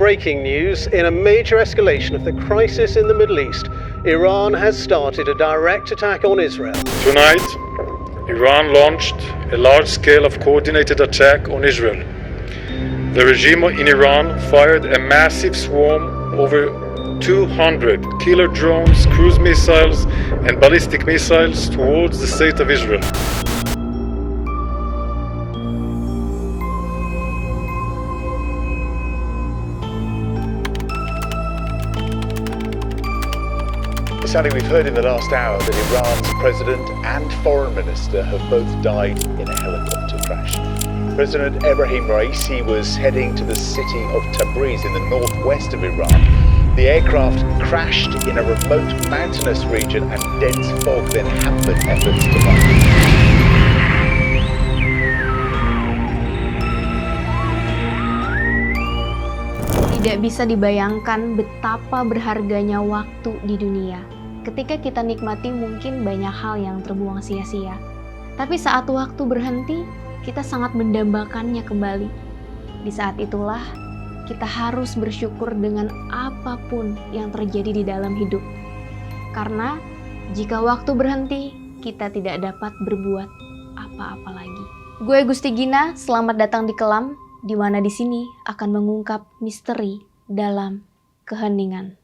breaking news. In a major escalation of the crisis in the Middle East, Iran has started a direct attack on Israel. Tonight, Iran launched a large scale of coordinated attack on Israel. The regime in Iran fired a massive swarm over 200 killer drones, cruise missiles and ballistic missiles towards the state of Israel. Sally, we've heard in the last hour that Iran's president and foreign minister have both died in a helicopter crash. President Ebrahim Raisi was heading to the city of Tabriz in the northwest of Iran. The aircraft crashed in a remote mountainous region and dense fog then hampered efforts to find it. Tidak bisa dibayangkan betapa berharganya waktu di dunia. Ketika kita nikmati mungkin banyak hal yang terbuang sia-sia. Tapi saat waktu berhenti, kita sangat mendambakannya kembali. Di saat itulah, kita harus bersyukur dengan apapun yang terjadi di dalam hidup. Karena jika waktu berhenti, kita tidak dapat berbuat apa-apa lagi. Gue Gusti Gina, selamat datang di Kelam, di mana di sini akan mengungkap misteri dalam keheningan.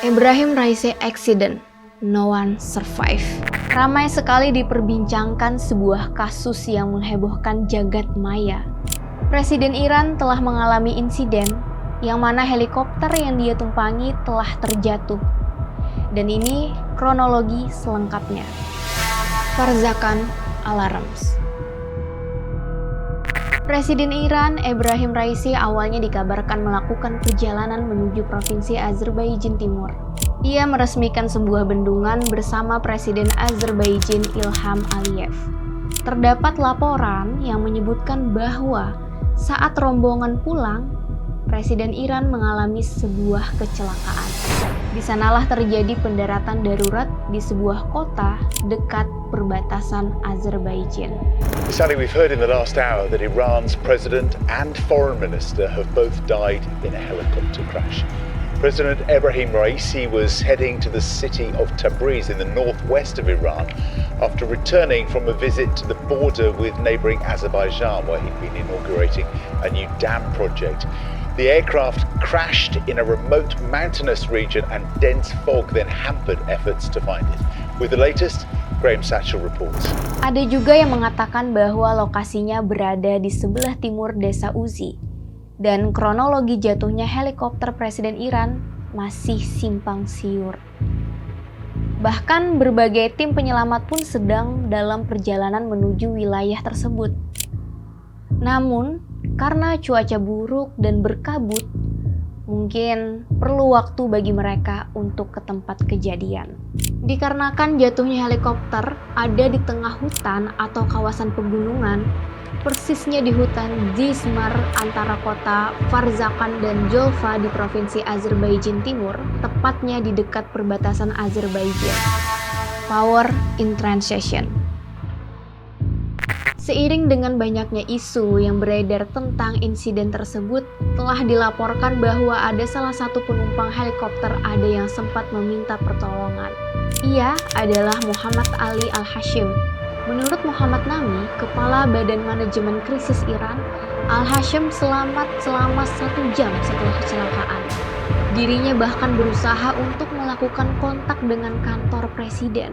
Ebrahim Raisi accident, no one survive. Ramai sekali diperbincangkan sebuah kasus yang menghebohkan jagat maya. Presiden Iran telah mengalami insiden yang mana helikopter yang dia tumpangi telah terjatuh. Dan ini kronologi selengkapnya. Farzakan Alarms. Presiden Iran, Ebrahim Raisi, awalnya dikabarkan melakukan perjalanan menuju provinsi Azerbaijan Timur. Ia meresmikan sebuah bendungan bersama Presiden Azerbaijan Ilham Aliyev. Terdapat laporan yang menyebutkan bahwa saat rombongan pulang, Presiden Iran mengalami sebuah kecelakaan. Di sanalah terjadi pendaratan darurat di sebuah kota dekat perbatasan Azerbaijan. Sally, we've heard in the last hour that Iran's president and foreign minister have both died in a helicopter crash. President Ebrahim Raisi was heading to the city of Tabriz in the northwest of Iran after returning from a visit to the border with neighboring Azerbaijan, where he'd been inaugurating a new dam project. The aircraft crashed in a remote mountainous region and dense fog then hampered efforts to find it. With the latest, Graham Satchell reports. Ada juga yang mengatakan bahwa lokasinya berada di sebelah timur desa Uzi. Dan kronologi jatuhnya helikopter Presiden Iran masih simpang siur. Bahkan berbagai tim penyelamat pun sedang dalam perjalanan menuju wilayah tersebut. Namun, karena cuaca buruk dan berkabut, mungkin perlu waktu bagi mereka untuk ke tempat kejadian. Dikarenakan jatuhnya helikopter ada di tengah hutan atau kawasan pegunungan, persisnya di hutan Zizmar antara kota Farzakan dan Jolfa di provinsi Azerbaijan Timur, tepatnya di dekat perbatasan Azerbaijan. Power in transition. Seiring dengan banyaknya isu yang beredar tentang insiden tersebut, telah dilaporkan bahwa ada salah satu penumpang helikopter ada yang sempat meminta pertolongan. Ia adalah Muhammad Ali Al-Hashim. Menurut Muhammad Nami, Kepala Badan Manajemen Krisis Iran, Al-Hashim selamat selama 1 jam setelah kecelakaan. Dirinya bahkan berusaha untuk melakukan kontak dengan kantor presiden.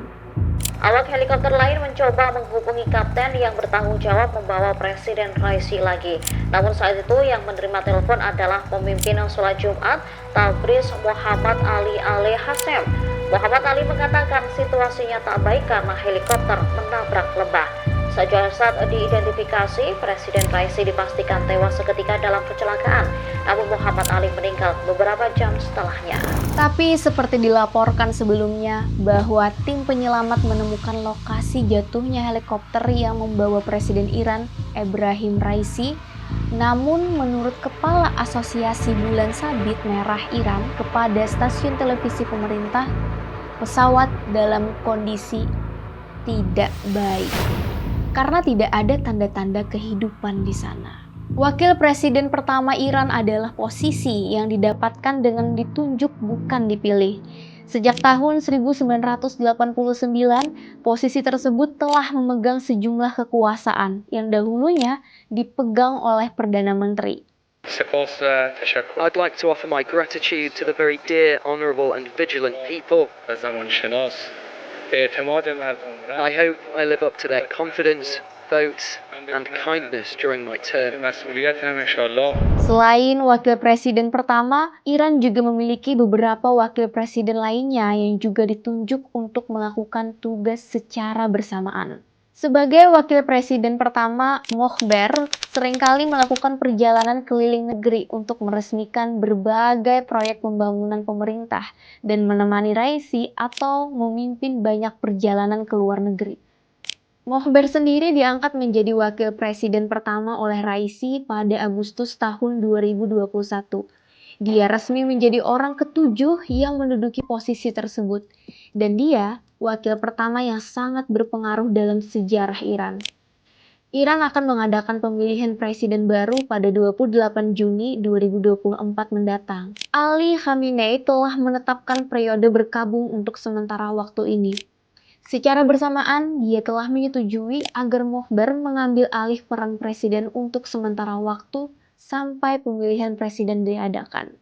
Awak helikopter lain mencoba menghubungi kapten yang bertanggung jawab membawa Presiden Raisi lagi. Namun saat itu yang menerima telepon adalah pemimpin sholat Jumat Tabriz Muhammad Ali Al-Hashim. Muhammad Ali mengatakan situasinya tak baik karena helikopter menabrak lembah. Saat jasad diidentifikasi, Presiden Raisi dipastikan tewas seketika dalam kecelakaan, namun Muhammad Ali meninggal beberapa jam setelahnya. Tapi seperti dilaporkan sebelumnya bahwa tim penyelamat menemukan lokasi jatuhnya helikopter yang membawa Presiden Iran, Ebrahim Raisi. Namun menurut Kepala Asosiasi Bulan Sabit Merah Iran kepada stasiun televisi pemerintah, pesawat dalam kondisi tidak baik karena tidak ada tanda-tanda kehidupan di sana. Wakil Presiden pertama Iran adalah posisi yang didapatkan dengan ditunjuk bukan dipilih. Sejak tahun 1989, posisi tersebut telah memegang sejumlah kekuasaan yang dahulunya dipegang oleh Perdana Menteri. I'd like to offer my gratitude to the very dear, honourable and vigilant people. I hope I live up to their confidence, votes and kindness during my term. Selain wakil presiden pertama, Iran juga memiliki beberapa wakil presiden lainnya yang juga ditunjuk untuk melakukan tugas secara bersamaan. Sebagai wakil presiden pertama, Mohber seringkali melakukan perjalanan keliling negeri untuk meresmikan berbagai proyek pembangunan pemerintah dan menemani Raisi atau memimpin banyak perjalanan ke luar negeri. Mohber sendiri diangkat menjadi wakil presiden pertama oleh Raisi pada Agustus tahun 2021. Dia resmi menjadi orang ketujuh yang menduduki posisi tersebut, dan dia wakil pertama yang sangat berpengaruh dalam sejarah Iran. Iran akan mengadakan pemilihan presiden baru pada 28 Juni 2024 mendatang. Ali Khamenei telah menetapkan periode berkabung untuk sementara waktu ini. Secara bersamaan, dia telah menyetujui agar Mohber mengambil alih peran presiden untuk sementara waktu sampai pemilihan presiden diadakan.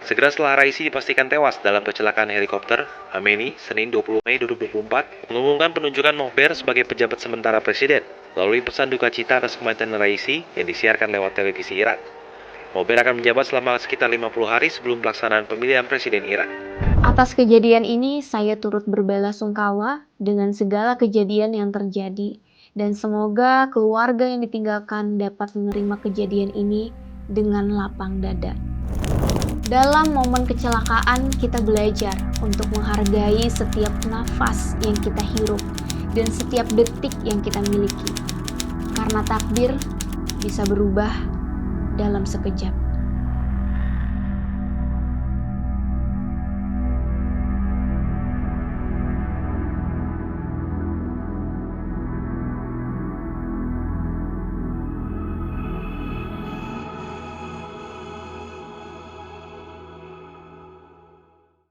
Segera setelah Raisi dipastikan tewas dalam kecelakaan helikopter, Khamenei, Senin 20 Mei 2024, mengumumkan penunjukan Mohber sebagai pejabat sementara presiden, melalui pesan duka cita atas kematian Raisi yang disiarkan lewat televisi Iran. Mohber akan menjabat selama sekitar 50 hari sebelum pelaksanaan pemilihan presiden Iran. Atas kejadian ini, saya turut berbelasungkawa dengan segala kejadian yang terjadi, dan semoga keluarga yang ditinggalkan dapat menerima kejadian ini dengan lapang dada. Dalam momen kecelakaan, kita belajar untuk menghargai setiap nafas yang kita hirup dan setiap detik yang kita miliki. Karena takdir bisa berubah dalam sekejap.